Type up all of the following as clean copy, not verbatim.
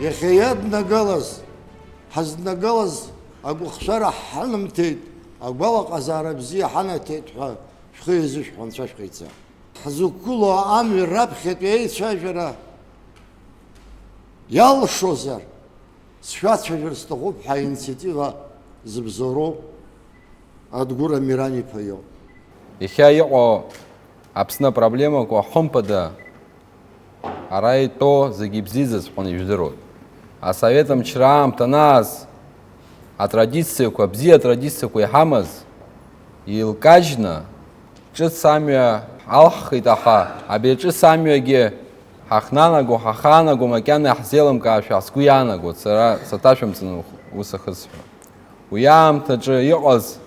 يخيادنا حزنا قلز أقول خسارة حنمتيد أقول قزارة بزي حنتيد شخيزش حنشاش خيتسا حزو كله عامي ربخت بيت شجرة يال شوزر سفات شجرة استغوب حينسيتيغا زبزورو أدقور أميراني بيو يخيا أبسنا проблема ко хомпада арай то загибзизес пониждерот. А советом чрам таназ а традицию ко бзи традицию ко хамаз илкажна чит самия алхитаха абечи самиоге хахнана го хахана го макяна хзелам каша скуяна го цара саташмцну усахыс. Уям таджи йоз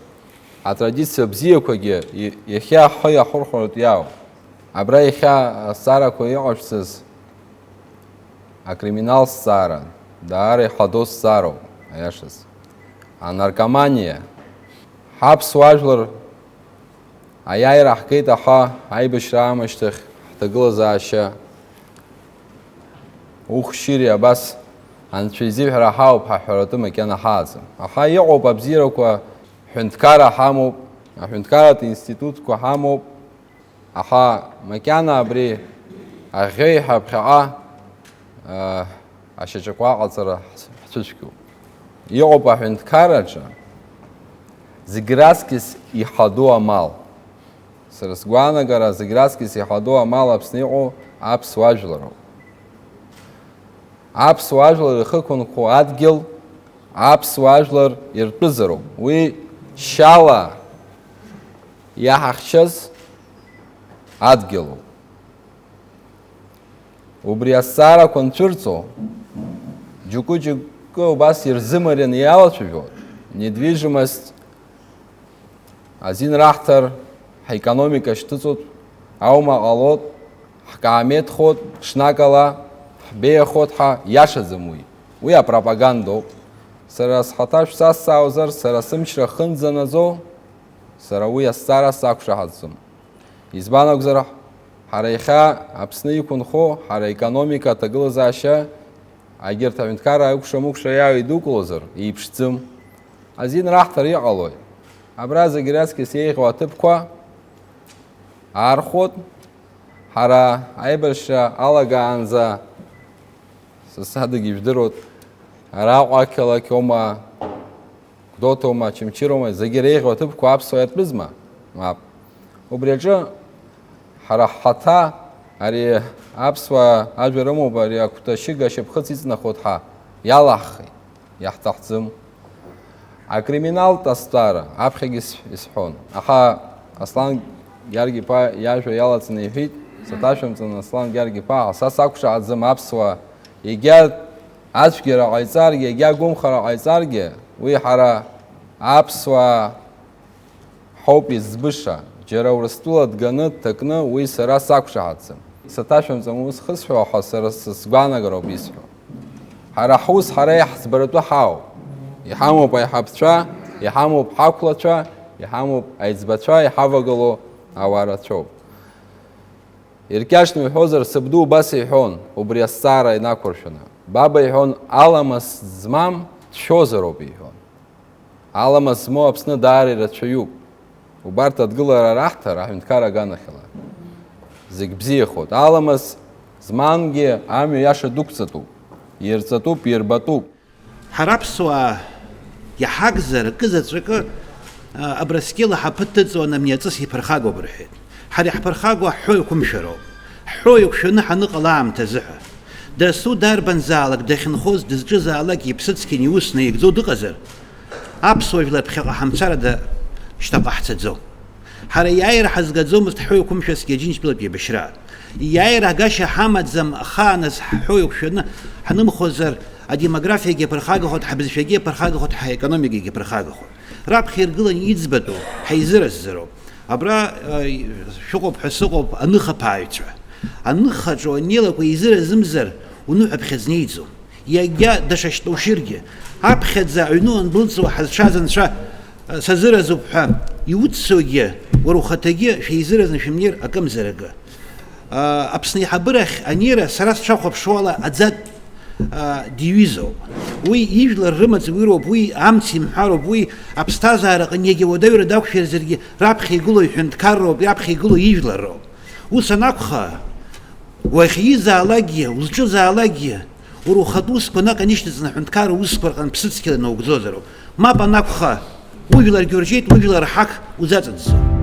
а традиция бзи коге яхя хоя хорхорот яу. Абра яхя сара ко йошсыз а криминал сара Даре хадос саров, аяшес. А наркомания, хабс важлар, аяй рахкейт аха, ай бешрамаштых, таглазаша. Ух шири абас, анчизив рахау пахарату макяна хазм. Аха йоу бабзира ко хунткара хаму, а хунткарат институт ко хаму, аха макяна абри, агей хабхаа, ашечаква алцара хчучку. Йоба хунткараджа зиграскис и хаду амал. Сарасгуана гара зиграскис и хаду амал абснео абсважларо. Абсважлар хакун ко адгил абсважлар иртузаро. Уи шала яхчаз адгилу. Убриасара кончурцо Джуку бас ирзымарен ялчужот. Недвижимость один рахтар, экономика штуцут, аума галот, хкамет ход, шнакала, бея ходха, яша замуй. Уя пропаганду. Сарас хаташ сас саузар, сарасымчра хынзаназо, сарауя сара сакшахатсум. Избанок зара харайха, абсны кунхо, хара экономика таглазаша, агер тавинткара укшамукша яу иду клозер, и пшцым. Один рахтар ягалой. Абраза гирацки сеих ватыпква, архот, хара айберша алага анза, сосады гивдерот, рауакела кёма, кто-тома, чимчирома, загиреих ватыпква апсуэт бизма. Убреджа хара хата, ари апсва ажверому бари акуташига шепхыцից находха, ялахи, яхтахцым. А криминал тастара, абхегис исхон. Аха Аслан Гяргипа яжу ялацны фит, саташымцын Аслан Гяргипа, асасакуша адзым апсва, егя ачгера айцарге, егя гумхара айцарге, уи хара апсва хопи збыша, джера урастула дганы тыкны, уи сара сакуша адзым. Саташымцын ус хысху, аха сара сгванагаро бисху. Хара хус хара яхсбарату хау. Ихаму байхабча, ихаму бхаклача, ихаму айцбача, ихавагало аварачо. Иркяшну хозар сабду баси хон, убриасара инакуршана. Баба хон аламас змам, що зароби хон. Аламас змо абсна дари рачаю. Убарта адгылара рахта, рахвинткара ганахила. Зигбзи ход. Аламас зманге амю яша дукцату. Ирцату, пирбату. Харапсуа яхагзар кызацрык абраскила хапыттыцо на мьяцыс хипархаго брхит. Хари хипархаго хойкум шаро. Хойк шуны ханыqalam тазыха. Да судар банзалак дахинхоз дызжызалак ипсыцки неусны игзо дыqазар. Апсуажла бхига хамцара да штабахцадзо. Хари яйр хазгадзо мстхойкум шаски джинч билат бешра. Яйр агаша хамадзам ханас хойк шуны ханымхозар А демография геперхага ход хабзфеге перхага ход ха экономика геперхага ход. Раб хиргылан идзбату хайзырас зеро. Абра шугоб хасугоб аныха паича. Аныха жо нела ко изыра зымзар уну абхезнейзу. Яга дашашто ширге. Абхедза уну ан булцу хазшазан ша сазыра зубха. Иутсуге ворухатаге шейзыра знашимнир акам зарага. Абсни хабрах анира сарас шахоб шуала адзат диҩызоуп. Уи ижәлар рымаҵуироуп, уи амц имҳәароуп, уи аԥсҭазаараҟны иагьа уадаҩра дақәшәарзаргьы раԥхьа игылоу иҳәынҭқарроуп, раԥхьа игылоу ижәлароуп. Ус анакәха, уахьизаалакгьы, узҿызаалакгьы, уара ухатә усқәа наҟ инышьҭыҵны аҳәынҭқар усқәа рҟны ԥсыцқьала наугӡозароуп. Мап анакәха, ужәларгьы уржьеит, ужәлар ҳақ узаҵаӡӡом.